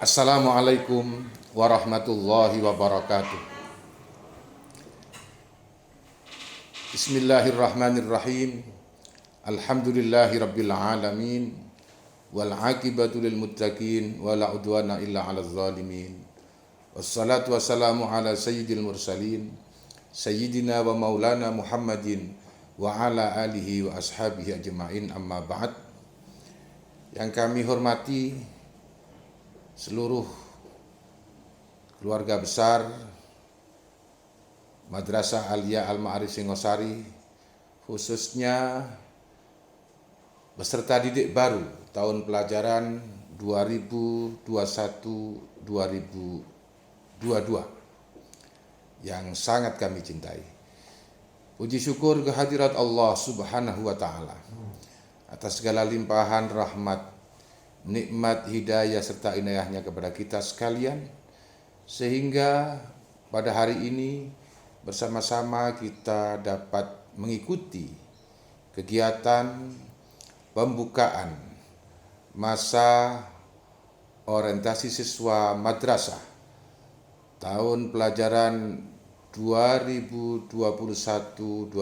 Assalamualaikum warahmatullahi wabarakatuh. Bismillahirrahmanirrahim. Alhamdulillahi rabbil alamin. Wal aqibatu lil muttaqin wala udwana illa 'alal zalimin. Wassalatu wassalamu ala sayyidil mursalin sayyidina wa maulana Muhammadin wa ala alihi wa ashabihi ajma'in, amma ba'd. Yang kami hormati seluruh keluarga besar Madrasah Aliyah Al-Ma'arif Singosari, khususnya peserta didik baru tahun pelajaran 2021-2022 yang sangat kami cintai. Puji syukur kehadirat Allah Subhanahu wa Ta'ala atas segala limpahan rahmat, nikmat, hidayah serta inayahnya kepada kita sekalian, sehingga pada hari ini bersama-sama kita dapat mengikuti kegiatan pembukaan masa orientasi siswa madrasah tahun pelajaran 2021-2022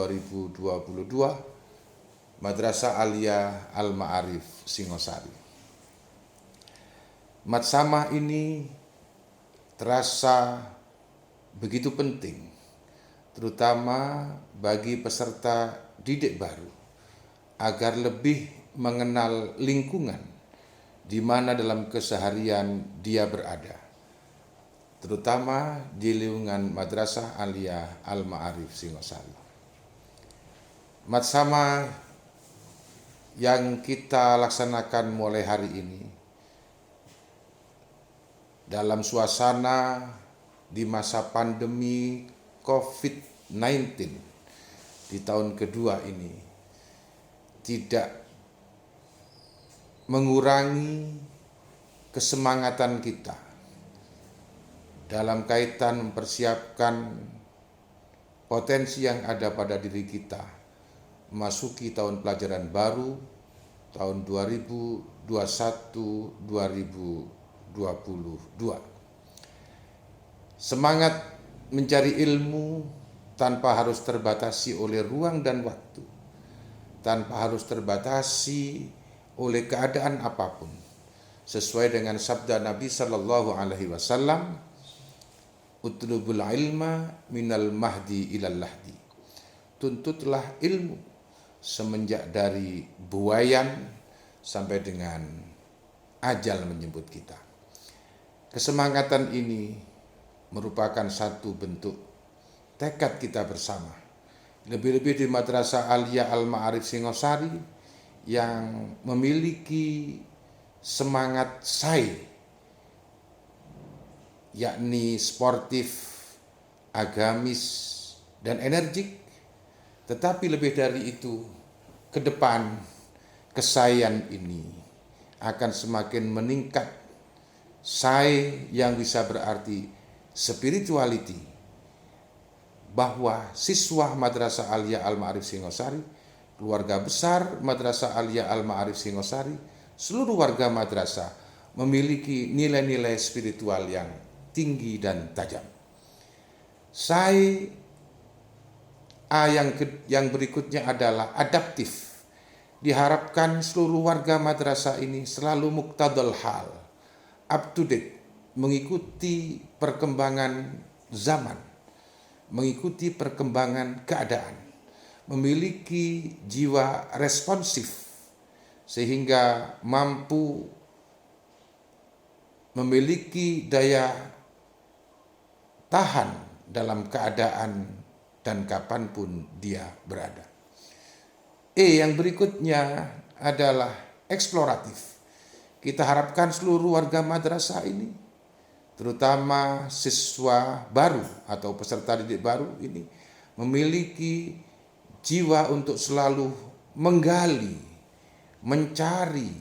Madrasah Aliyah Al-Ma'arif Singosari. Matsamah ini terasa begitu penting, terutama bagi peserta didik baru, agar lebih mengenal lingkungan di mana dalam keseharian dia berada, terutama di lingkungan Madrasah Aliyah Al-Ma'arif Singosari. Matsamah yang kita laksanakan mulai hari ini dalam suasana di masa pandemi COVID-19 di tahun kedua ini tidak mengurangi kesemangatan kita dalam kaitan mempersiapkan potensi yang ada pada diri kita memasuki tahun pelajaran baru tahun 2021-2022. Semangat mencari ilmu tanpa harus terbatasi oleh ruang dan waktu, tanpa harus terbatasi oleh keadaan apapun, sesuai dengan sabda Nabi Sallallahu Alaihi Wasallam, utlubul ilma minal mahdi ilal lahdi. Tuntutlah ilmu semenjak dari buayan sampai dengan ajal menjemput kita. Kesemangatan ini merupakan satu bentuk tekad kita bersama, lebih-lebih di Madrasah Aliyah Al-Ma'arif Singosari yang memiliki semangat SAI, yakni sportif, agamis, dan energik. Tetapi lebih dari itu, ke depan kesayan ini akan semakin meningkat. SAI yang bisa berarti spirituality, bahwa siswa Madrasah Aliyah Al-Ma'arif Singosari, keluarga besar Madrasah Aliyah Al-Ma'arif Singosari, seluruh warga madrasah memiliki nilai-nilai spiritual yang tinggi dan tajam. SAI yang berikutnya adalah adaptif. Diharapkan seluruh warga madrasah ini selalu muqtadal hal, up to date, mengikuti perkembangan zaman, mengikuti perkembangan keadaan, memiliki jiwa responsif sehingga mampu memiliki daya tahan dalam keadaan dan kapanpun dia berada. Yang berikutnya adalah eksploratif. Kita harapkan seluruh warga madrasah ini, terutama siswa baru atau peserta didik baru ini, memiliki jiwa untuk selalu menggali, mencari,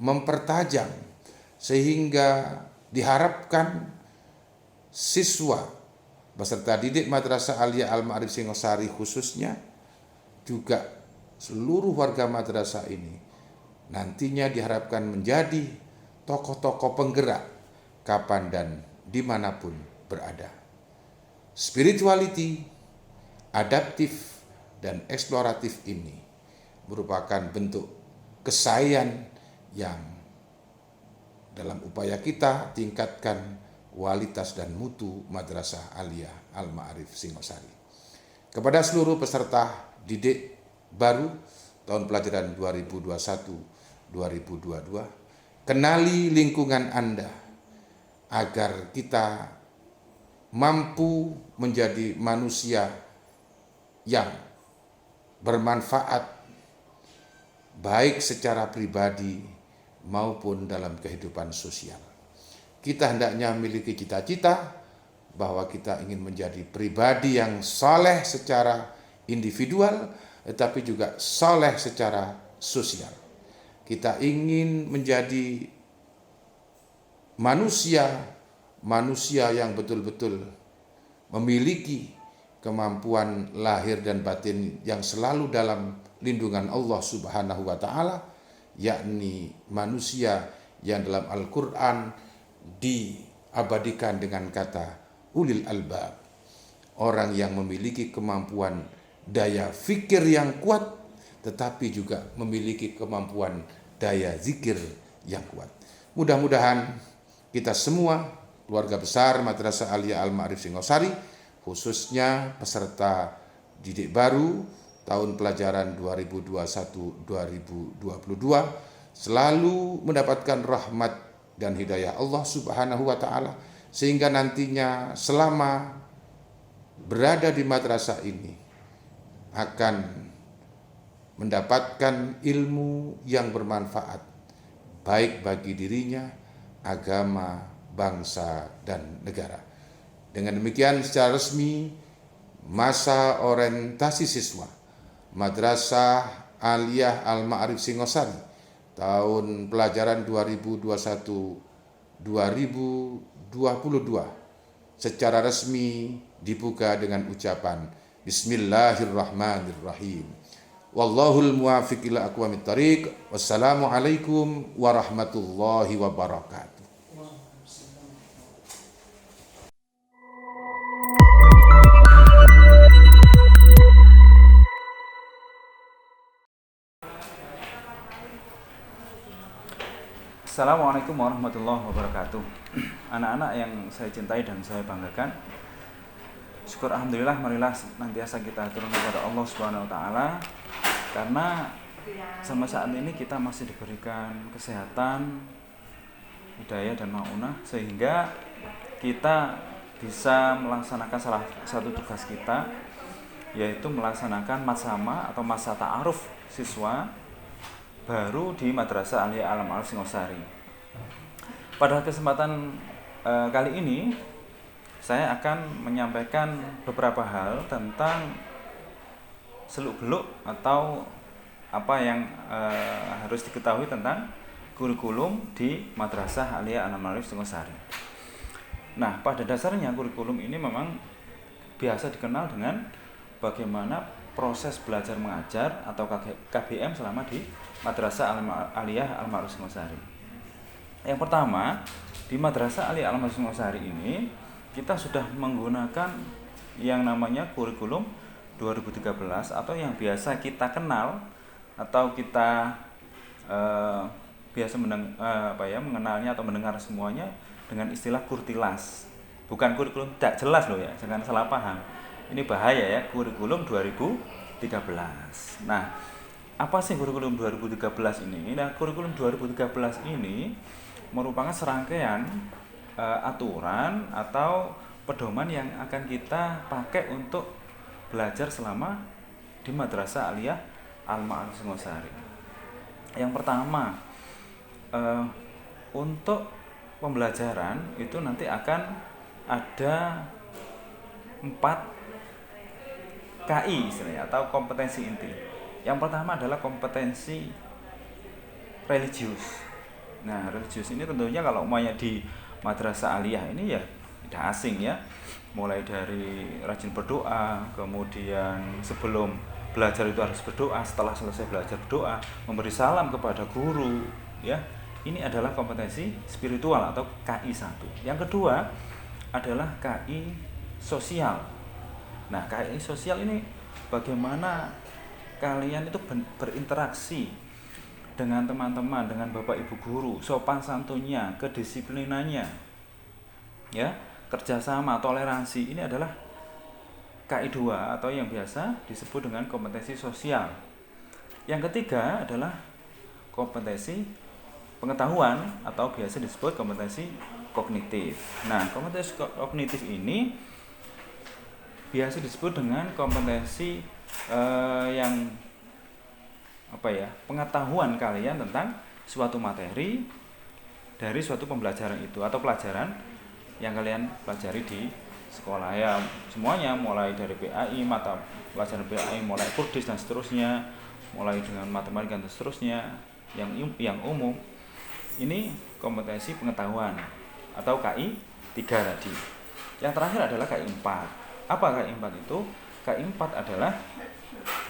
mempertajam, sehingga diharapkan siswa beserta didik Madrasah Aliyah Al-Ma'arif Singosari khususnya, juga seluruh warga madrasah ini nantinya diharapkan menjadi tokoh-tokoh penggerak kapan dan dimanapun berada. Spirituality, adaptif, dan eksploratif ini merupakan bentuk kesayan yang dalam upaya kita tingkatkan kualitas dan mutu Madrasah Aliyah Al-Ma'arif Singosari. Kepada seluruh peserta didik baru tahun pelajaran 2021-2022, kenali lingkungan Anda agar kita mampu menjadi manusia yang bermanfaat baik secara pribadi maupun dalam kehidupan sosial. Kita hendaknya memiliki cita-cita bahwa kita ingin menjadi pribadi yang saleh secara individual, tetapi juga saleh secara sosial. Kita ingin menjadi manusia yang betul-betul memiliki kemampuan lahir dan batin yang selalu dalam lindungan Allah Subhanahu wa taala, yakni manusia yang dalam Al-Qur'an diabadikan dengan kata ulil albab, orang yang memiliki kemampuan daya fikir yang kuat, tetapi juga memiliki kemampuan daya zikir yang kuat. Mudah-mudahan kita semua, keluarga besar Madrasah Aliyah Al-Ma'arif Singosari, khususnya peserta didik baru tahun pelajaran 2021-2022, selalu mendapatkan rahmat dan hidayah Allah Subhanahu wa taala, sehingga nantinya selama berada di madrasah ini akan mendapatkan ilmu yang bermanfaat baik bagi dirinya, agama, bangsa, dan negara. Dengan demikian secara resmi masa orientasi siswa Madrasah Aliyah Al-Ma'arif Singosari tahun pelajaran 2021-2022 secara resmi dibuka dengan ucapan Bismillahirrahmanirrahim. Wallahul muwafiq ila aqwamit thariq. Wassalamualaikum warahmatullahi wabarakatuh. Assalamualaikum warahmatullahi wabarakatuh. Anak-anak yang saya cintai dan saya banggakan, syukur alhamdulillah, marilah nantiasa kita turun kepada Allah Subhanahu wa taala, karena sampai saat ini kita masih diberikan kesehatan, hidayah dan maunah, sehingga kita bisa melaksanakan salah satu tugas kita, yaitu melaksanakan matsama atau masa ta'aruf siswa baru di Madrasah Aliyah Al-Ma'arif Singosari. Pada kesempatan kali ini saya akan menyampaikan beberapa hal tentang seluk-beluk atau apa yang harus diketahui tentang kurikulum di Madrasah Aliyah Al-Ma'arif Singosari. Nah, pada dasarnya kurikulum ini memang biasa dikenal dengan bagaimana proses belajar mengajar atau KBM selama di Madrasah Aliyah Al-Ma'arif Singosari. Yang pertama, di Madrasah Aliyah Al-Ma'arif Singosari ini kita sudah menggunakan yang namanya kurikulum 2013 atau yang biasa kita kenal atau kita biasa mengenalnya atau mendengar semuanya dengan istilah kurtilas. Bukan kurikulum tidak jelas loh ya, jangan salah paham. Ini bahaya ya, kurikulum 2013. Nah, apa sih kurikulum 2013 ini? Nah, kurikulum 2013 ini merupakan serangkaian aturan atau pedoman yang akan kita pakai untuk belajar selama di Madrasah Aliyah Al-Ma'arif Singosari. Yang pertama, untuk pembelajaran itu nanti akan ada 4 KI istilahnya atau kompetensi inti. Yang pertama adalah kompetensi religius. Nah, religius ini tentunya kalau umpamanya di Madrasah Aliyah ini ya tidak asing ya. Mulai dari rajin berdoa, kemudian sebelum belajar itu harus berdoa, setelah selesai belajar berdoa, memberi salam kepada guru ya. Ini adalah kompetensi spiritual atau KI 1. Yang kedua adalah KI sosial. Nah, KI sosial ini bagaimana kalian itu berinteraksi dengan teman-teman, dengan bapak ibu guru, sopan santunnya, kedisiplinannya, ya, kerjasama, toleransi. Ini adalah KI 2 atau yang biasa disebut dengan kompetensi sosial. Yang ketiga adalah kompetensi pengetahuan atau biasa disebut kompetensi kognitif. Nah, kompetensi kognitif ini biasa disebut dengan kompetensi yang pengetahuan kalian tentang suatu materi dari suatu pembelajaran itu atau pelajaran yang kalian pelajari di sekolah, ya semuanya, mulai dari PAI, mata pelajaran PAI, mulai Kurdis dan seterusnya, mulai dengan matematika dan seterusnya, yang umum. Ini kompetensi pengetahuan atau KI 3 tadi. Yang terakhir adalah KI 4. Apa KI 4 itu? KI 4 adalah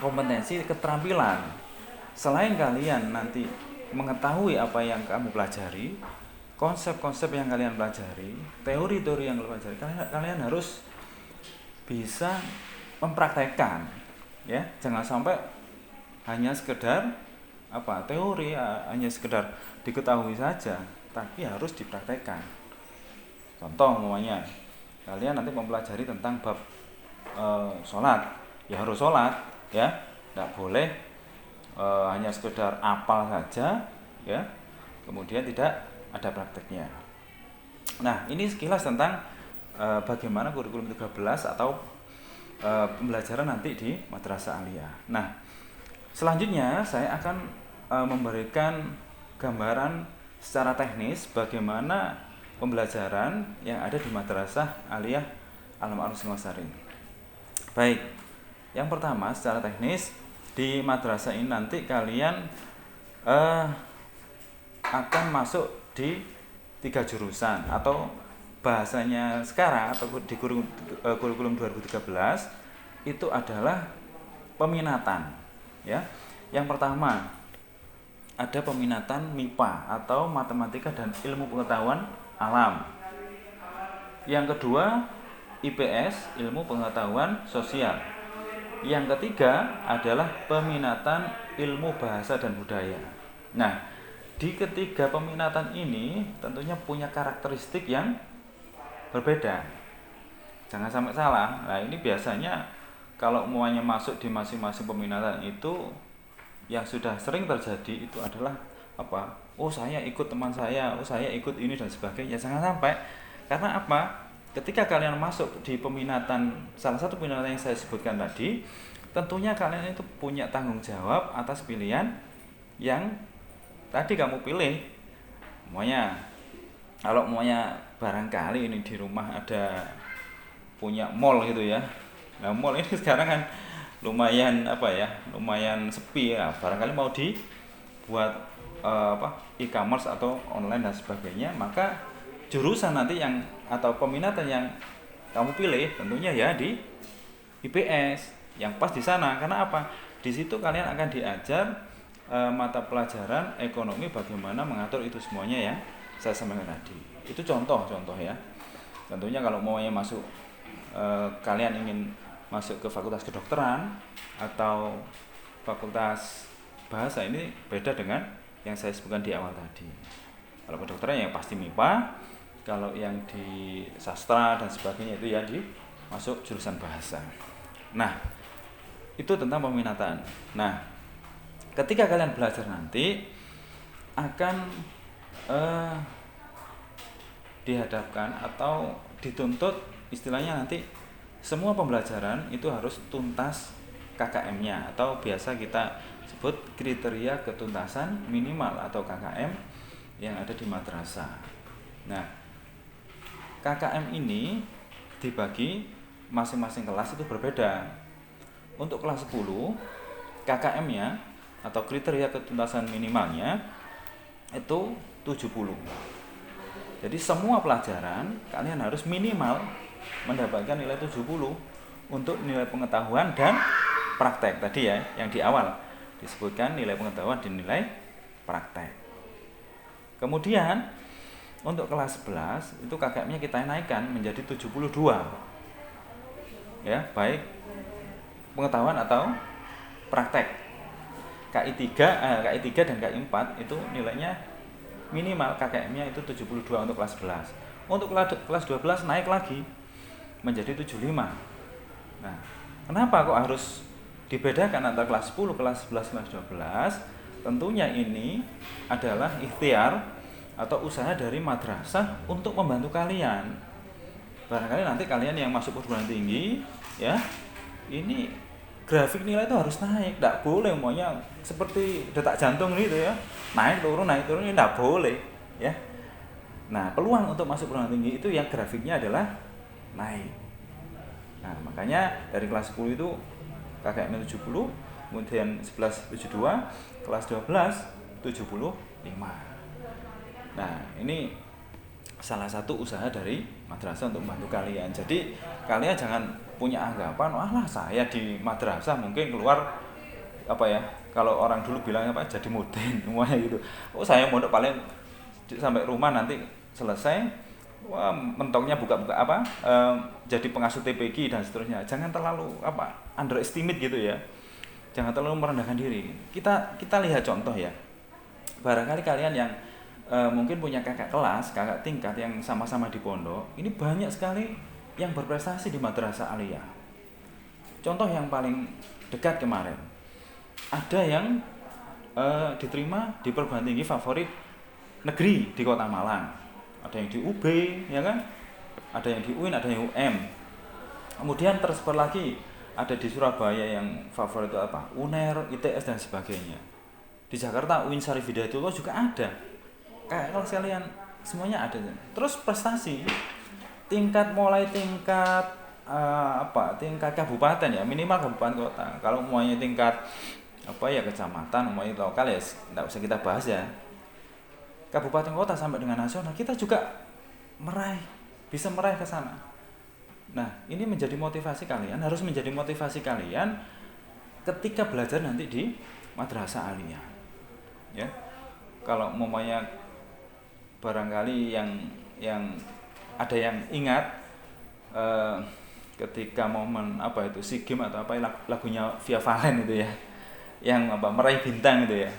kompetensi keterampilan. Selain kalian nanti mengetahui apa yang kamu pelajari, konsep-konsep yang kalian pelajari, teori-teori yang kalian pelajari, kalian harus bisa mempraktekkan, ya. Jangan sampai hanya sekedar teori, hanya sekedar diketahui saja, tapi harus dipraktekkan. Contoh umpamanya, kalian nanti mempelajari tentang bab sholat, ya harus sholat, ya, tidak boleh hanya sekedar apal saja, ya, kemudian tidak ada prakteknya. Nah, ini sekilas tentang bagaimana kurikulum 13 atau pembelajaran nanti di Madrasah Aliyah. Nah, selanjutnya saya akan memberikan gambaran secara teknis bagaimana pembelajaran yang ada di Madrasah Aliyah Al-Ma'arif Singosari. Baik, yang pertama secara teknis di madrasah ini nanti kalian akan masuk di 3 jurusan atau bahasanya sekarang atau di kurikulum 2013 itu adalah peminatan, ya. Yang pertama ada peminatan MIPA atau matematika dan ilmu pengetahuan alam. Yang kedua IPS, ilmu pengetahuan sosial. Yang ketiga adalah peminatan ilmu bahasa dan budaya. Nah, di ketiga peminatan ini tentunya punya karakteristik yang berbeda. Jangan sampai salah. Nah, ini biasanya kalau semuanya masuk di masing-masing peminatan itu yang sudah sering terjadi itu adalah oh saya ikut teman saya, oh saya ikut ini dan sebagainya. Jangan sampai, karena ketika kalian masuk di peminatan, salah satu peminatan yang saya sebutkan tadi, tentunya kalian itu punya tanggung jawab atas pilihan yang tadi kamu pilih. Kalau barangkali ini di rumah ada punya mall gitu ya. Nah, mall ini sekarang kan lumayan sepi ya. Barangkali mau dibuat e-commerce atau online dan sebagainya, maka jurusan nanti yang atau peminatan yang kamu pilih tentunya ya di IPS, yang pas di sana. Karena di situ kalian akan diajar mata pelajaran ekonomi, bagaimana mengatur itu semuanya yang saya sampaikan tadi. Itu contoh ya. Tentunya kalau mau masuk kalian ingin masuk ke fakultas kedokteran atau fakultas bahasa, ini beda dengan yang saya sebutkan di awal tadi. Kalau kedokteran yang pasti MIPA, kalau yang di sastra dan sebagainya itu ya masuk jurusan bahasa. Nah, itu tentang peminatan. Nah, ketika kalian belajar nanti akan dihadapkan atau dituntut, istilahnya nanti semua pembelajaran itu harus tuntas KKM-nya atau biasa kita sebut kriteria ketuntasan minimal atau KKM yang ada di madrasah. Nah, KKM ini dibagi masing-masing kelas itu berbeda. Untuk kelas 10, KKM-nya atau kriteria ketuntasan minimalnya itu 70. Jadi semua pelajaran kalian harus minimal mendapatkan nilai 70 untuk nilai pengetahuan dan praktek tadi ya, yang di awal disebutkan nilai pengetahuan dan nilai praktek. Kemudian untuk kelas 11 itu KKM-nya kita naikkan menjadi 72. Ya, baik pengetahuan atau praktek. KI3 dan KI4 itu nilainya minimal KKM-nya itu 72 untuk kelas 11. Untuk kelas 12 naik lagi menjadi 75. Nah, kenapa kok harus dibedakan antara kelas 10, kelas 11, kelas 12? Tentunya ini adalah ikhtiar atau usaha dari madrasah untuk membantu kalian. Barangkali nanti kalian yang masuk perguruan tinggi, ya, ini grafik nilai itu harus naik, tidak boleh maunya seperti detak jantung gitu ya, naik turun ini tidak boleh, ya. Nah, peluang untuk masuk perguruan tinggi itu yang grafiknya adalah naik. Nah, makanya dari kelas 10 itu KKM 70, kemudian 11 72, kelas 12 75. Nah, ini salah satu usaha dari madrasah untuk membantu kalian. Jadi kalian jangan punya anggapan, wah saya di madrasah mungkin keluar apa ya, kalau orang dulu bilang apa, jadi muden semuanya gitu. Oh, saya mondok paling sampai rumah nanti selesai, wah mentoknya buka-buka apa, jadi pengasuh TPQ dan seterusnya. Jangan terlalu apa, underestimate gitu ya. Jangan terlalu merendahkan diri. Kita lihat contoh ya. Barangkali kalian yang mungkin punya kakak kelas, kakak tingkat yang sama-sama di pondok, ini banyak sekali yang berprestasi di madrasah aliyah. Contoh yang paling dekat kemarin, ada yang diterima di perguruan tinggi favorit negeri di Kota Malang, ada yang di UB, ya kan, ada yang di UIN, ada yang UM. Kemudian tersebar lagi, ada di Surabaya yang favorit itu apa, UNER, ITS dan sebagainya. Di Jakarta UIN Syarif Hidayatullah juga ada. Kalau sekalian semuanya ada. Terus prestasi mulai tingkat tingkat kabupaten ya, minimal kabupaten kota. Kalau semuanya tingkat apa ya, kecamatan, semuanya lokal ya tidak usah kita bahas ya. Kabupaten kota sampai dengan nasional kita juga bisa meraih ke sana. Nah, ini menjadi motivasi kalian, harus menjadi motivasi kalian ketika belajar nanti di madrasah aliyah. Ya. Kalau umpamanya barangkali yang ada yang ingat ketika momen apa itu SEA Games atau apa lagunya Via Valen itu ya, yang meraih bintang itu ya.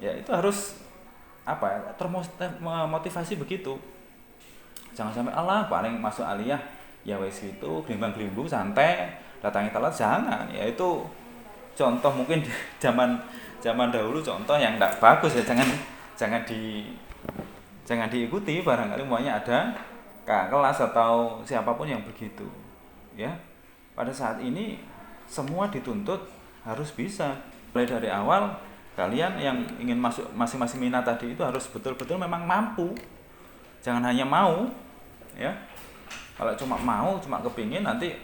Ya, itu harus termotivasi begitu. Jangan sampai Allah paling masuk aliyah ya wes itu gelimbang-gelimbung santai, datangi telat, jangan. Ya itu contoh mungkin zaman dahulu contoh yang tidak bagus ya, jangan diikuti. Barangkali semuanya ada kakak kelas atau siapapun yang begitu, ya. Pada saat ini semua dituntut harus bisa. Mulai dari awal kalian yang ingin masuk masing-masing minat tadi itu harus betul-betul memang mampu. Jangan hanya mau, ya. Kalau cuma kepingin, nanti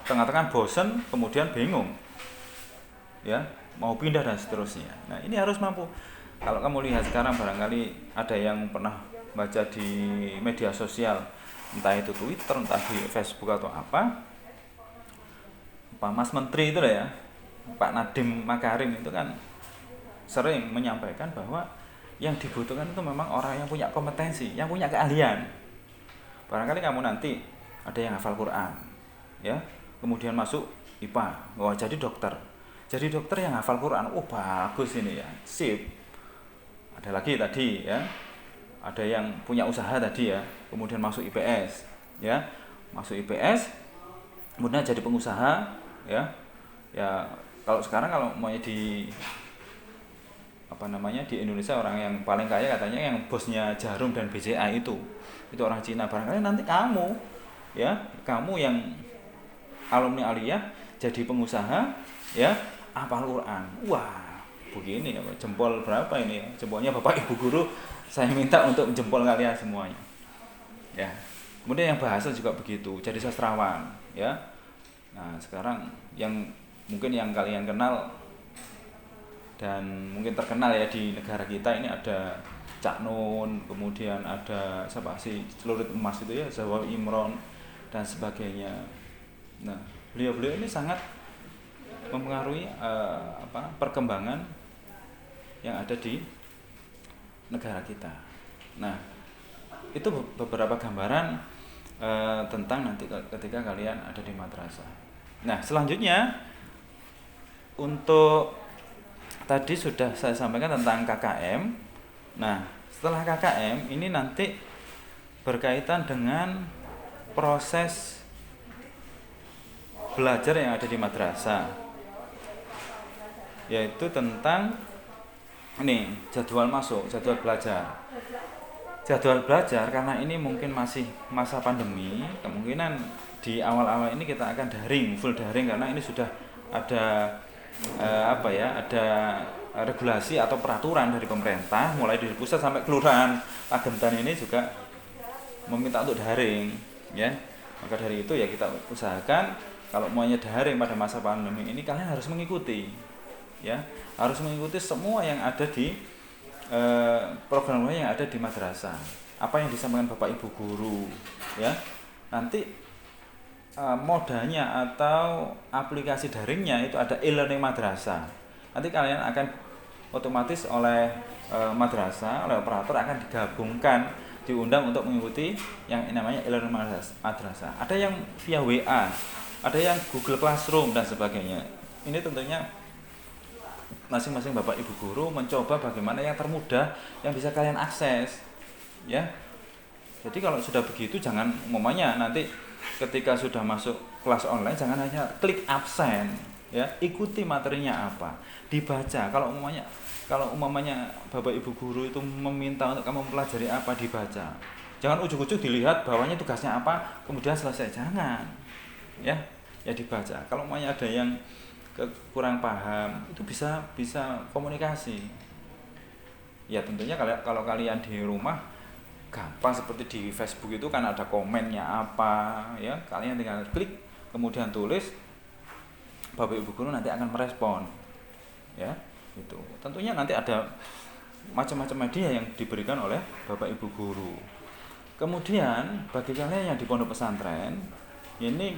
tengah-tengah bosen, kemudian bingung, ya, mau pindah dan seterusnya. Nah, ini harus mampu. Kalau kamu lihat sekarang barangkali ada yang pernah baca di media sosial, entah itu Twitter, entah di Facebook atau apa, Pak Mas Menteri itu lah ya, Pak Nadiem Makarim itu kan sering menyampaikan bahwa yang dibutuhkan itu memang orang yang punya kompetensi, yang punya keahlian. Barangkali kamu nanti ada yang hafal Quran, ya, kemudian masuk IPA, jadi dokter. Jadi dokter yang hafal Quran, oh bagus ini ya, sip. Ada lagi tadi ya, ada yang punya usaha tadi ya, kemudian masuk IPS, ya, masuk IPS, kemudian jadi pengusaha, ya. Ya kalau sekarang kalau mau di di Indonesia orang yang paling kaya katanya yang bosnya Jarum dan BCA itu orang Cina. Barangkali nanti kamu yang alumni aliyah jadi pengusaha, ya, hafal Quran. Wah, begini ya, jempol berapa ini? Jempolnya Bapak Ibu guru saya minta untuk jempol kalian semuanya. Ya. Kemudian yang bahasa juga begitu, jadi sastrawan, ya. Nah, sekarang yang mungkin yang kalian kenal dan mungkin terkenal ya di negara kita ini ada Cak Nun, kemudian ada siapa sih, celurit emas itu ya, Zawal Imron dan sebagainya. Nah, beliau-beliau ini sangat mempengaruhi perkembangan yang ada di negara kita. Nah, itu beberapa gambaran tentang nanti ketika kalian ada di madrasah. Nah, selanjutnya untuk tadi sudah saya sampaikan tentang KKM. Nah, setelah KKM ini nanti berkaitan dengan proses belajar yang ada di madrasah, yaitu tentang ini jadwal masuk, jadwal belajar. Jadwal belajar karena ini mungkin masih masa pandemi, kemungkinan di awal-awal ini kita akan daring, full daring karena ini sudah ada ada regulasi atau peraturan dari pemerintah mulai dari pusat sampai kelurahan Pagentan ini juga meminta untuk daring, ya. Maka dari itu ya kita usahakan kalau maunya daring pada masa pandemi ini kalian harus mengikuti, ya, harus mengikuti semua yang ada di program yang ada di madrasah, apa yang disampaikan Bapak Ibu guru, ya. Nanti modanya atau aplikasi daringnya itu ada e-learning madrasah. Nanti kalian akan otomatis oleh madrasah, oleh operator akan digabungkan, diundang untuk mengikuti yang namanya e-learning madrasah. Ada yang via WA, ada yang Google Classroom dan sebagainya. Ini tentunya masing-masing Bapak Ibu guru mencoba bagaimana yang termudah yang bisa kalian akses, ya. Jadi kalau sudah begitu jangan umpamanya nanti ketika sudah masuk kelas online jangan hanya klik absen, ya, ikuti materinya apa, dibaca. Kalau umpamanya Bapak Ibu guru itu meminta untuk kamu mempelajari apa, dibaca. Jangan ujuk-ujuk dilihat bawahnya tugasnya apa kemudian selesai, jangan, ya dibaca. Kalau umpamanya ada yang kurang paham itu bisa komunikasi, ya. Tentunya kalau kalian di rumah gampang, seperti di Facebook itu kan ada komennya apa, ya, kalian tinggal klik kemudian tulis, Bapak Ibu guru nanti akan merespon, ya. Itu tentunya nanti ada macam-macam media yang diberikan oleh Bapak Ibu guru. Kemudian bagi kalian yang di pondok pesantren ini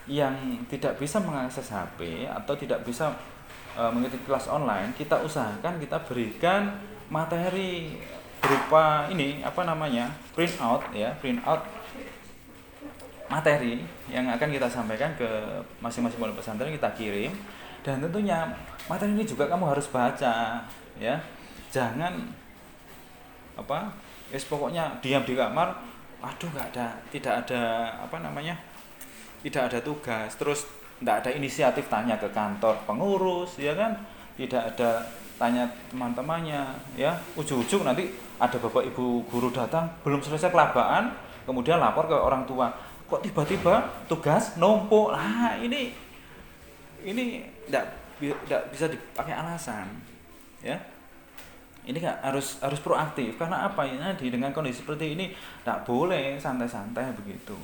yang tidak bisa mengakses HP atau tidak bisa mengikuti kelas online, kita usahakan kita berikan materi berupa ini print out materi yang akan kita sampaikan ke masing-masing pondok pesantren, kita kirim. Dan tentunya materi ini juga kamu harus baca, ya. Jangan pokoknya diam di kamar, tidak ada tugas, terus tidak ada inisiatif tanya ke kantor pengurus, ya kan, tidak ada tanya teman-temannya, ya. Ujung-ujung nanti ada Bapak Ibu guru datang belum selesai kelabaan, kemudian lapor ke orang tua, kok tiba-tiba tugas numpuk. Nah, ini tidak bisa dipakai alasan, ya. Ini harus proaktif, karena apa ya, dengan kondisi seperti ini tidak boleh santai-santai begitu,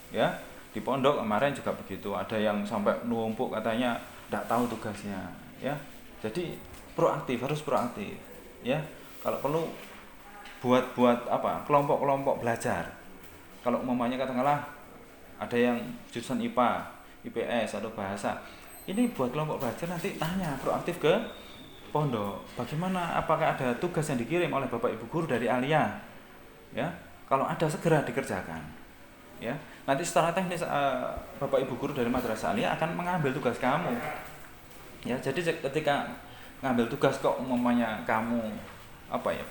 ya. Di pondok kemarin juga begitu, ada yang sampai numpuk katanya tidak tahu tugasnya, ya. Jadi harus proaktif, ya. Kalau perlu buat kelompok-kelompok belajar. Kalau umpamanya katakanlah ada yang jurusan IPA, IPS atau bahasa, ini buat kelompok belajar, nanti tanya proaktif ke pondok, bagaimana, apakah ada tugas yang dikirim oleh Bapak Ibu guru dari Alia, ya. Kalau ada segera dikerjakan, ya. Nanti secara teknis Bapak Ibu guru dari Madrasah Alia akan mengambil tugas kamu, ya. Jadi ketika ngambil tugas kok umpamanya kamu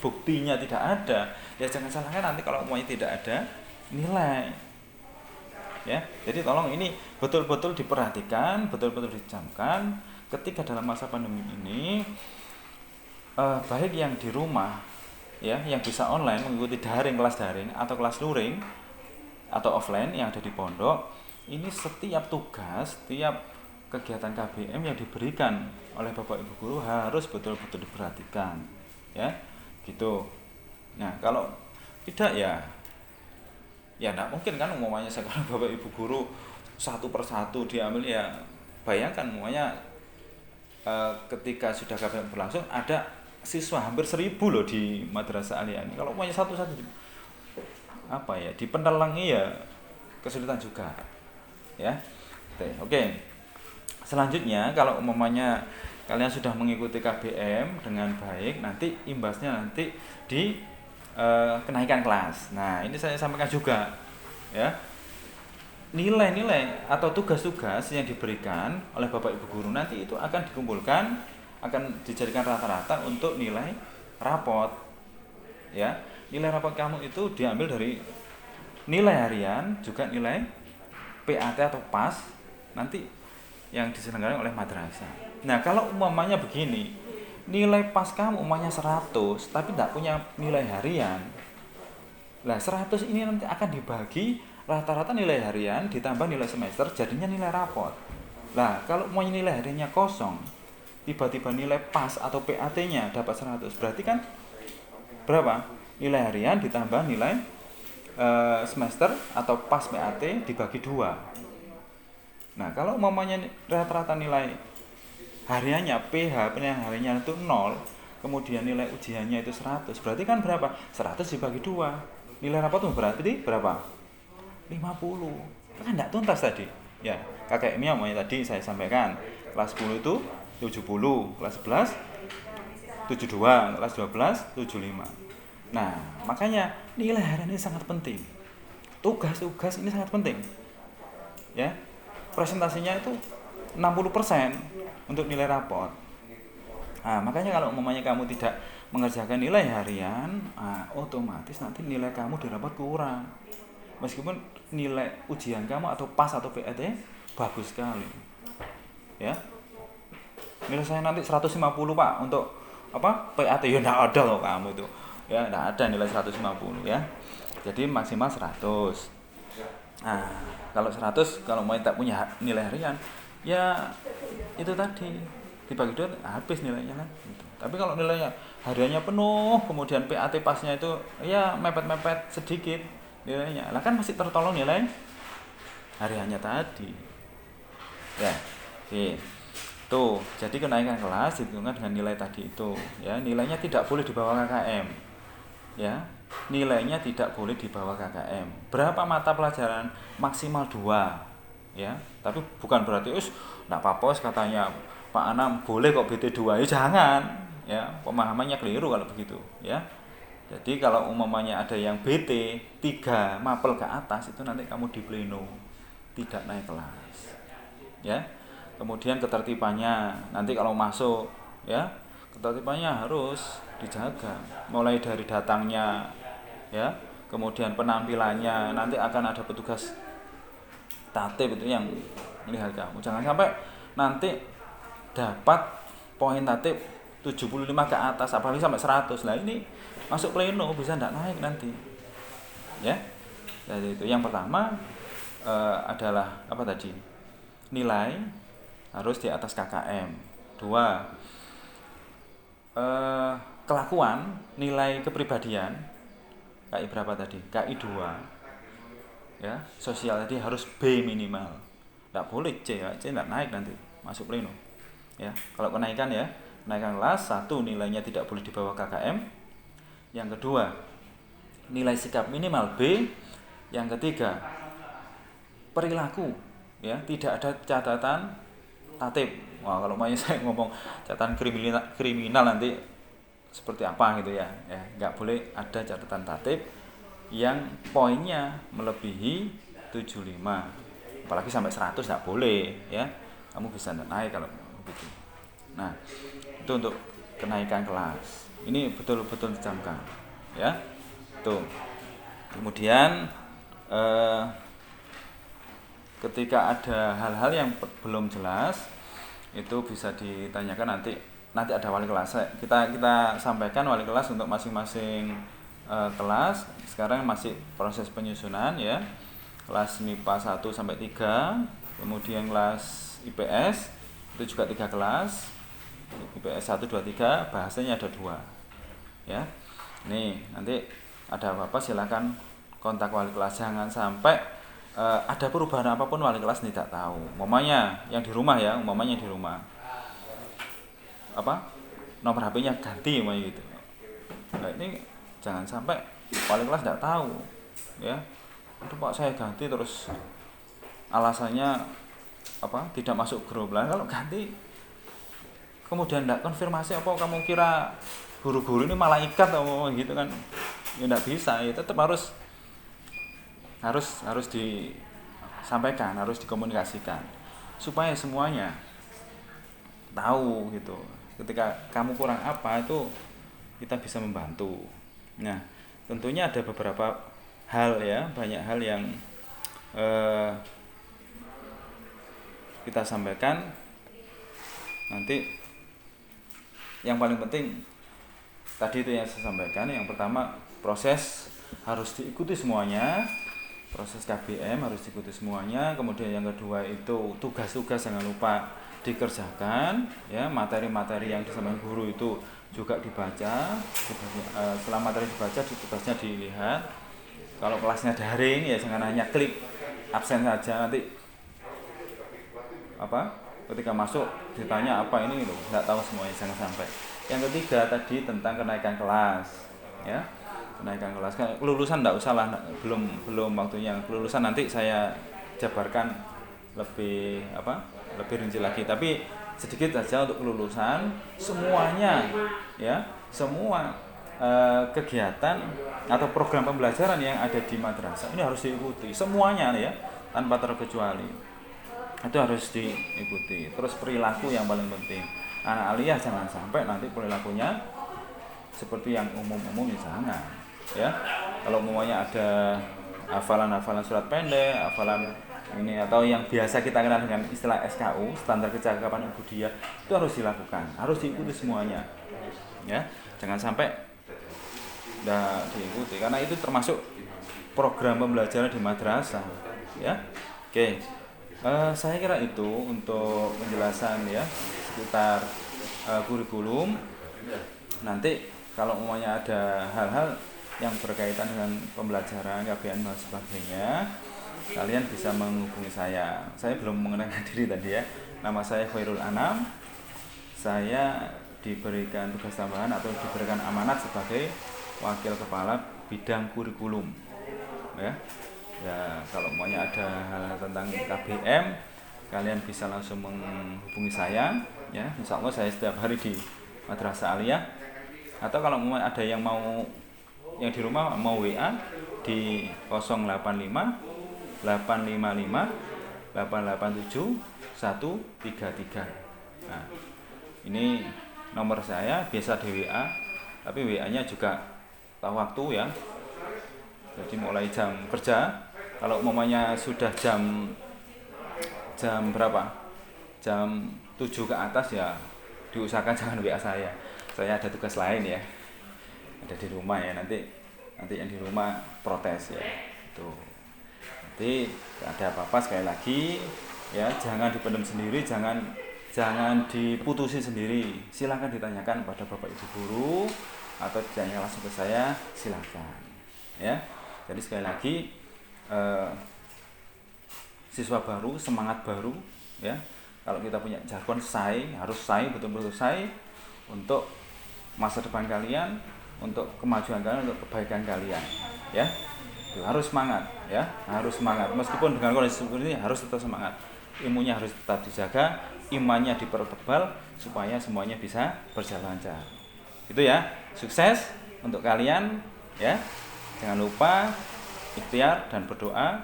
buktinya tidak ada, ya jangan salahkan nanti kalau umpamanya tidak ada nilai, ya. Jadi tolong ini betul-betul diperhatikan, betul-betul dicamkan ketika dalam masa pandemi ini, baik yang di rumah, ya, yang bisa online mengikuti kelas daring atau kelas luring atau offline yang ada di pondok, ini setiap tugas, setiap kegiatan KBM yang diberikan oleh Bapak Ibu guru harus betul-betul diperhatikan, ya, gitu. Nah, kalau tidak ya tidak mungkin kan umpamanya sekarang Bapak Ibu guru satu persatu diambil, ya. Bayangkan umpamanya ketika sudah KBM berlangsung ada siswa hampir 1.000 loh di Madrasah Alia ini. Kalau umpamanya satu-satu dipenelangi, ya kesulitan juga, ya. Oke. Selanjutnya kalau umpamanya kalian sudah mengikuti KBM dengan baik, nanti imbasnya nanti di kenaikan kelas. Nah, ini saya sampaikan juga ya. Nilai-nilai atau tugas-tugas yang diberikan oleh Bapak Ibu guru nanti itu akan dikumpulkan, akan dijadikan rata-rata untuk nilai rapot. Ya, nilai rapot kamu itu diambil dari nilai harian, juga nilai PAT atau PAS nanti yang diselenggarakan oleh madrasah. Nah, kalau umpamanya begini, nilai PAS kamu umpamanya 100 tapi tidak punya nilai harian. Nah, 100 ini nanti akan dibagi rata-rata nilai harian ditambah nilai semester, jadinya nilai rapot. Nah, kalau umpamanya nilai hariannya kosong, tiba-tiba nilai PAS atau PAT-nya dapat 100, berarti kan berapa? Nilai harian ditambah nilai semester atau PAS PAT dibagi 2. Nah, kalau umpamanya rata-rata nilai hariannya PH penilaian hariannya itu 0, kemudian nilai ujiannya itu 100, berarti kan berapa? 100 dibagi 2. Nilai rapot itu berarti berapa? 50. Kan enggak tuntas tadi. Ya, KKM-nya umpamanya tadi saya sampaikan, kelas 10 itu 70, kelas 11 72, kelas 12 75. Nah, makanya nilai harian ini sangat penting. Tugas-tugas ini sangat penting. Ya. Presentasinya itu 60% untuk nilai raport. Nah, makanya kalau umpamanya kamu tidak mengerjakan nilai harian, otomatis nanti nilai kamu di raport kurang. Meskipun nilai ujian kamu atau PAS atau PAT bagus sekali. Ya. Nilai saya nanti 150, Pak, untuk PAT ya enggak ada loh kamu itu. Ya, enggak ada nilai 150 ya. Jadi maksimal 100. Nah, kalau 100 kalau mau tak punya nilai harian, ya itu tadi dibagi 2 habis nilainya kan. Gitu. Tapi kalau nilainya hariannya penuh, kemudian PAT pasnya itu ya mepet-mepet sedikit nilainya, lah kan masih tertolong nilai hariannya tadi. Ya, oke. Tuh, jadi kenaikan kelas dihitungkan dengan nilai tadi itu. Ya, nilainya tidak boleh di bawah KKM. Ya, nilainya tidak boleh di bawah KKM. Berapa mata pelajaran? Maksimal 2. Ya, tapi bukan berarti enggak apa-apa katanya Pak Anam boleh kok BT 2. Ya jangan. Ya, pemahamannya keliru kalau begitu, ya. Jadi kalau umpamanya ada yang BT 3 mapel ke atas, itu nanti kamu di pleno, tidak naik kelas. Ya. Kemudian ketertibannya nanti kalau masuk, ya, ketertibannya harus dijaga, mulai dari datangnya, ya, kemudian penampilannya, nanti akan ada petugas tatib itu yang melihat kamu. Jangan sampai nanti dapat poin tatib 75 ke atas, apalagi sampai 100. Lah ini masuk pleno bisa enggak naik nanti. Ya. Jadi itu yang pertama adalah apa tadi? Nilai harus di atas KKM. 2. Kelakuan, nilai kepribadian. KI berapa tadi? KI 2. Ya, sosial tadi harus B minimal. Enggak boleh C, ya. C enggak naik nanti, masuk pleno. Ya, kalau kenaikan ya, kenaikan kelas 1 nilainya tidak boleh di bawah KKM. Yang kedua, nilai sikap minimal B. Yang ketiga, perilaku, ya, tidak ada catatan tatib. Wah, kalau mau saya ngomong catatan kriminal nanti seperti apa gitu ya. Ya, enggak boleh ada catatan tatib yang poinnya melebihi 75. Apalagi sampai 100 enggak boleh, ya. Kamu bisa naik kalau begitu. Nah, itu untuk kenaikan kelas. Ini betul-betul dicamkan, ya. Tuh. Kemudian ketika ada hal-hal yang belum jelas, itu bisa ditanyakan nanti ada wali kelas. Kita sampaikan wali kelas untuk masing-masing kelas. Sekarang masih proses penyusunan, ya. Kelas MIPA 1 sampai 3, kemudian kelas IPS itu juga 3 kelas. IPS 1 2 3, bahasanya ada 2. Ya. Nih, nanti ada apa-apa silakan kontak wali kelas, jangan sampai ada perubahan apapun wali kelas tidak tahu. Umpamanya yang di rumah, ya, umpamanya di rumah. Nomor HP-nya ganti umpamanya gitu. Nah, ini jangan sampai wali kelas tidak tahu, ya. Aduh Pak, saya ganti terus alasannya tidak masuk grup. Lah kalau ganti kemudian tidak konfirmasi, apa kamu kira guru-guru ini malaikat atau gitu kan? Ya tidak bisa, ya tetap harus disampaikan, harus dikomunikasikan supaya semuanya tahu gitu. Ketika kamu kurang apa itu kita bisa membantu. Nah, tentunya ada beberapa hal ya, banyak hal yang kita sampaikan. Nanti yang paling penting tadi itu yang saya sampaikan, yang pertama proses harus diikuti semuanya, proses KBM harus diikuti semuanya. Kemudian yang kedua itu tugas-tugas jangan lupa dikerjakan ya, materi-materi yang disampaikan guru itu juga dibaca. Setelah materi dibaca, tugasnya dilihat. Kalau kelasnya daring ya jangan hanya klik absen saja, nanti ketika masuk ditanya apa ini loh, nggak tahu semuanya, jangan sampai. Yang ketiga tadi tentang kenaikan kelas ya, kenaikan kelas. Kelulusan enggak usah lah, belum waktunya. Kelulusan nanti saya jabarkan lebih rinci lagi, tapi sedikit saja untuk kelulusan. Semuanya ya, semua kegiatan atau program pembelajaran yang ada di madrasah ini harus diikuti semuanya ya, tanpa terkecuali. Itu harus diikuti. Terus perilaku yang paling penting. Anak aliyah jangan sampai nanti perilakunya seperti yang umum-umum, jangan ya. Kalau umumnya ada hafalan surat pendek, hafalan ini atau yang biasa kita kenal dengan istilah SKU, standar kecakapan ubudiyah, itu harus dilakukan, harus diikuti semuanya ya. Jangan sampai tidak diikuti, karena itu termasuk program pembelajaran di madrasah ya. Oke, saya kira itu untuk penjelasan ya seputar kurikulum. Nanti kalau umumnya ada hal-hal yang berkaitan dengan pembelajaran KBM dan sebagainya, kalian bisa menghubungi saya. Saya belum mengenalkan diri tadi ya. Nama saya Khairul Anam. Saya diberikan tugas tambahan atau diberikan amanat sebagai wakil kepala bidang kurikulum. Ya, kalau umumnya ada hal tentang KBM, kalian bisa langsung menghubungi saya. Ya, insya Allah saya setiap hari di Madrasah Aliyah. Atau kalau ada yang di rumah mau WA di 085 855 887 133. Nah, ini nomor saya, biasa di WA, tapi WA-nya juga tahu waktu ya. Jadi mulai jam kerja, kalau umpamanya sudah jam berapa? Jam 7 ke atas ya diusahakan jangan WA saya. Saya ada tugas lain ya. Ada di rumah ya, nanti yang di rumah protes ya. Tuh. Nanti ada apa-apa sekali lagi ya, jangan dipendam sendiri, jangan diputusin sendiri. Silakan ditanyakan pada Bapak Ibu guru atau ditanyakan langsung ke saya, silakan. Ya. Jadi sekali lagi siswa baru, semangat baru ya. Kalau kita punya jargon harus betul-betul untuk masa depan kalian, untuk kemajuan kalian, untuk kebaikan kalian ya. Harus semangat ya, harus semangat. Meskipun dengan kondisi seperti ini harus tetap semangat. Ilmunya harus tetap dijaga, imannya dipertebal supaya semuanya bisa berjalan lancar. Itu ya. Sukses untuk kalian ya. Jangan lupa ikhtiar dan berdoa,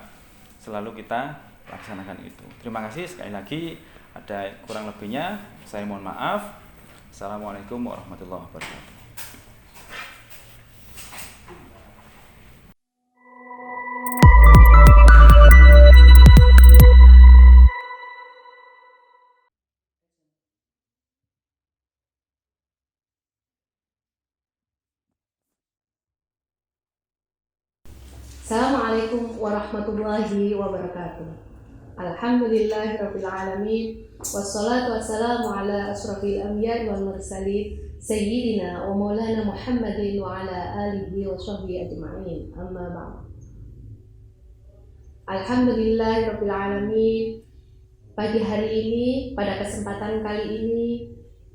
selalu kita laksanakan itu. Terima kasih sekali lagi. Ada kurang lebihnya saya mohon maaf. Assalamualaikum warahmatullahi wabarakatuh. Assalamualaikum warahmatullahi wabarakatuh. Alhamdulillahirabbil alamin, wassalatu wassalamu ala asrofil anbiya'i wal mursalin, sayyidina wa maulana Muhammadin wa ala alihi wa sahbihi ajma'in. Amma ba'd. Alhamdulillahirabbil alamin. Pagi hari ini, pada kesempatan kali ini,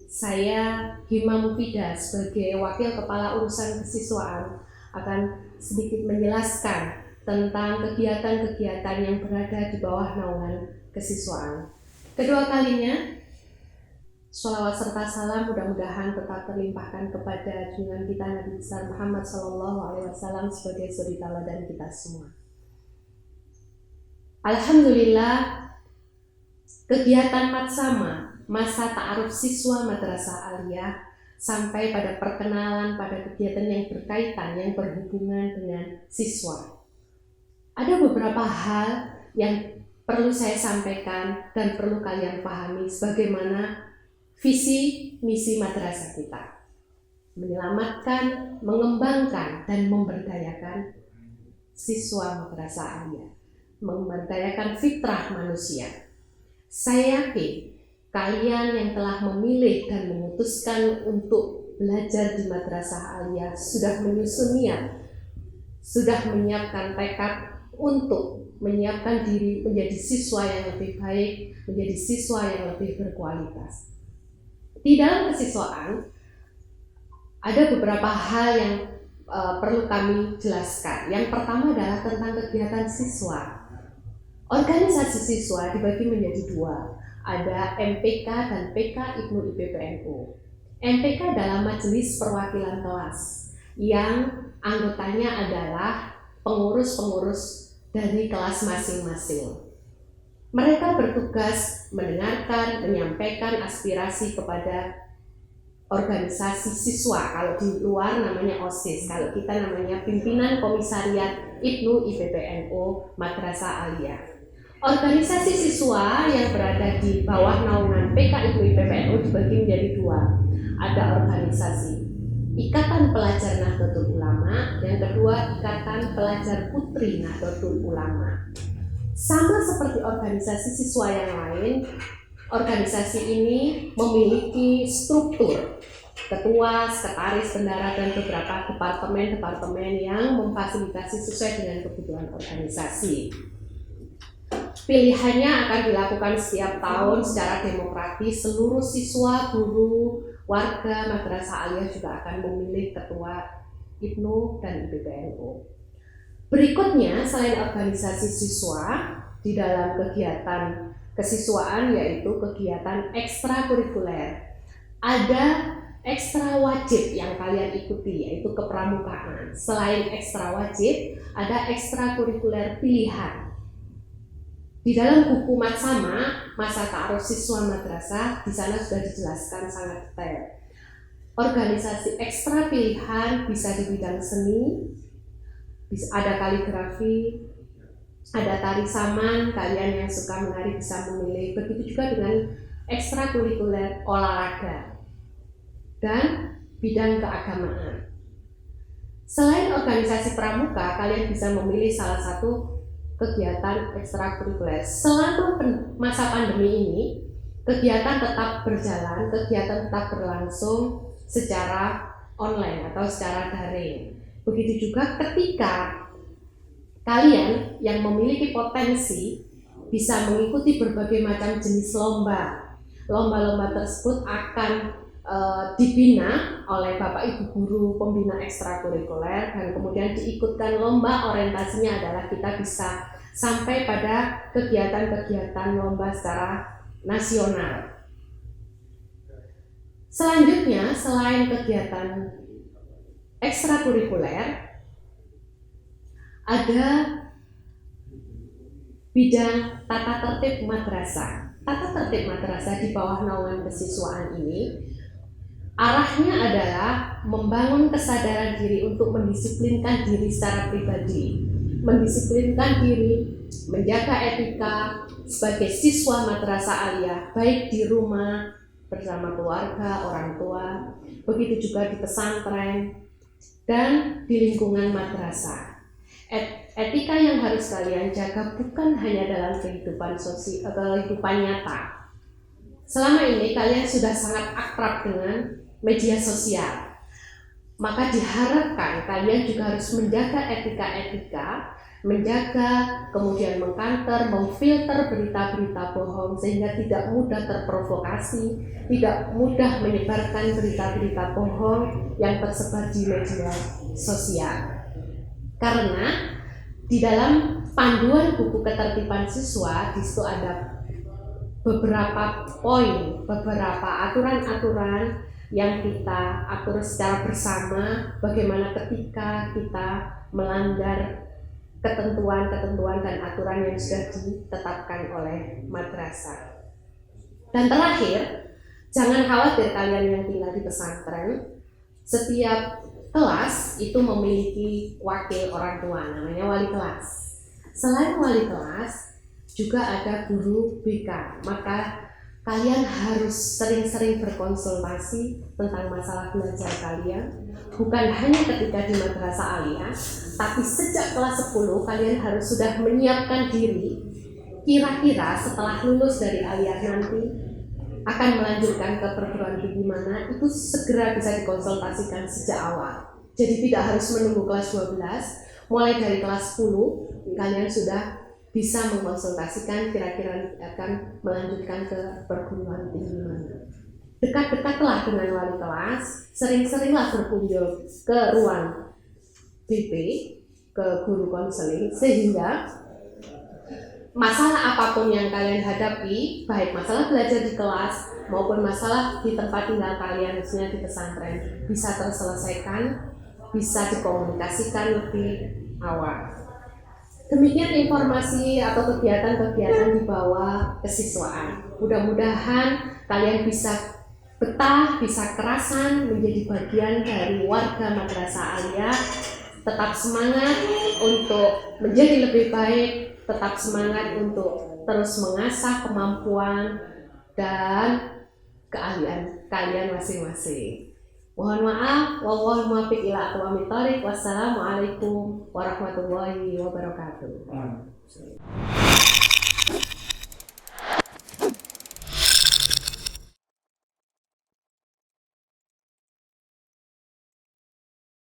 saya Hima Mufidah sebagai wakil kepala urusan kesiswaan akan sedikit menjelaskan tentang kegiatan-kegiatan yang berada di bawah naungan kesiswaan. Kedua kalinya, Sholawat serta salam mudah-mudahan tetap terlimpahkan kepada junjungan kita Nabi besar Muhammad SAW sebagai suri tauladan kita semua. Alhamdulillah, kegiatan Matsama, masa ta'aruf siswa Madrasah Aliyah, sampai pada perkenalan pada kegiatan yang berkaitan, yang berhubungan dengan siswa. Ada beberapa hal yang perlu saya sampaikan dan perlu kalian pahami sebagaimana visi misi madrasah kita. Menyelamatkan, mengembangkan, dan memberdayakan siswa Madrasah Aliyah. Memberdayakan fitrah manusia. Saya yakin kalian yang telah memilih dan memutuskan untuk belajar di Madrasah Aliyah sudah menyusun niat, sudah menyiapkan tekad untuk menyiapkan diri menjadi siswa yang lebih baik, menjadi siswa yang lebih berkualitas. Di dalam kesiswaan ada beberapa hal yang perlu kami jelaskan. Yang pertama adalah tentang kegiatan siswa. Organisasi siswa dibagi menjadi dua. Ada MPK dan PK Ibnu IPPNU. MPK adalah Majelis Perwakilan Kelas yang anggotanya adalah pengurus-pengurus dari kelas masing-masing. Mereka bertugas mendengarkan, menyampaikan aspirasi kepada organisasi siswa. Kalau di luar namanya OSIS, kalau kita namanya Pimpinan Komisariat Ibnu IPPNU Madrasah Aliyah. Organisasi siswa yang berada di bawah naungan PK Ibnu IPPNU dibagi menjadi dua. Ada organisasi Ikatan Pelajar Nahdlatul Ulama, yang kedua Ikatan Pelajar Putri Nahdlatul Ulama. Sama seperti organisasi siswa yang lain, organisasi ini memiliki struktur ketua, sekretaris, bendara, dan beberapa departemen-departemen yang memfasilitasi sesuai dengan kebutuhan organisasi. Pilihannya akan dilakukan setiap tahun secara demokratis. Seluruh siswa, guru, warga Madrasah Aliyah juga akan memilih ketua Ibnu dan IPPNU. Berikutnya, selain organisasi siswa, di dalam kegiatan kesiswaan yaitu kegiatan ekstrakurikuler, ada ekstra wajib yang kalian ikuti yaitu kepramukaan. Selain ekstra wajib, ada ekstrakurikuler pilihan. Di dalam buku Matsama, Masa Ta'aruf Siswa Madrasah, di sana sudah dijelaskan sangat detail. Organisasi ekstra pilihan bisa di bidang seni, ada kaligrafi, ada tari saman, kalian yang suka menari bisa memilih. Begitu juga dengan ekstrakurikuler olahraga dan bidang keagamaan. Selain organisasi pramuka, kalian bisa memilih salah satu kegiatan ekstrakurikuler. Selama masa pandemi ini, kegiatan tetap berjalan, kegiatan tetap berlangsung secara online atau secara daring. Begitu juga ketika kalian yang memiliki potensi bisa mengikuti berbagai macam jenis lomba. Lomba-lomba tersebut akan dibina oleh Bapak Ibu Guru Pembina Ekstrakurikuler dan kemudian diikutkan lomba. Orientasinya adalah kita bisa sampai pada kegiatan-kegiatan lomba secara nasional. Selanjutnya, selain kegiatan ekstrakurikuler, ada bidang tata tertib madrasah. Tata tertib madrasah di bawah naungan kesiswaan ini arahnya adalah membangun kesadaran diri untuk mendisiplinkan diri secara pribadi, mendisiplinkan diri, menjaga etika sebagai siswa Madrasah Aliyah, baik di rumah bersama keluarga, orang tua, begitu juga di pesantren dan di lingkungan madrasah. Etika yang harus kalian jaga bukan hanya dalam kehidupan nyata. Selama ini kalian sudah sangat akrab dengan media sosial, maka diharapkan kalian juga harus menjaga etika-etika, menjaga, kemudian mengkanter, memfilter berita-berita bohong sehingga tidak mudah terprovokasi, tidak mudah menyebarkan berita-berita bohong yang tersebar di media sosial. Karena di dalam panduan buku ketertiban siswa di situ ada beberapa poin, beberapa aturan-aturan yang kita atur secara bersama, bagaimana ketika kita melanggar ketentuan-ketentuan dan aturan yang sudah ditetapkan oleh madrasah. Dan terakhir, jangan khawatir kalian yang tinggal di pesantren, setiap kelas itu memiliki wakil orang tua, namanya wali kelas. Selain wali kelas, juga ada guru BK, maka kalian harus sering-sering berkonsultasi tentang masalah belajar kalian, bukan hanya ketika di madrasah aliyah, tapi sejak kelas 10 kalian harus sudah menyiapkan diri, kira-kira setelah lulus dari aliyah nanti akan melanjutkan ke perguruan tinggi mana, itu segera bisa dikonsultasikan sejak awal. Jadi tidak harus menunggu kelas 12, mulai dari kelas 10 kalian sudah bisa mengkonsultasikan kira-kira akan melanjutkan ke perguruan tinggi mana. Dekat-dekatlah dengan wali kelas, sering-seringlah berkunjung ke ruang BP, ke guru konseling, sehingga masalah apapun yang kalian hadapi, baik masalah belajar di kelas maupun masalah di tempat tinggal kalian, khususnya di pesantren, bisa terselesaikan, bisa dikomunikasikan lebih awal. Demikian informasi atau kegiatan-kegiatan di bawah kesiswaan. Mudah-mudahan kalian bisa betah, bisa kerasan menjadi bagian dari warga madrasah aliyah. Tetap semangat untuk menjadi lebih baik, tetap semangat untuk terus mengasah kemampuan dan keahlian kalian masing-masing. Mohon maaf, wallahu muwaffiq ila aqwamit thoriq. Wassalamualaikum warahmatullahi wabarakatuh.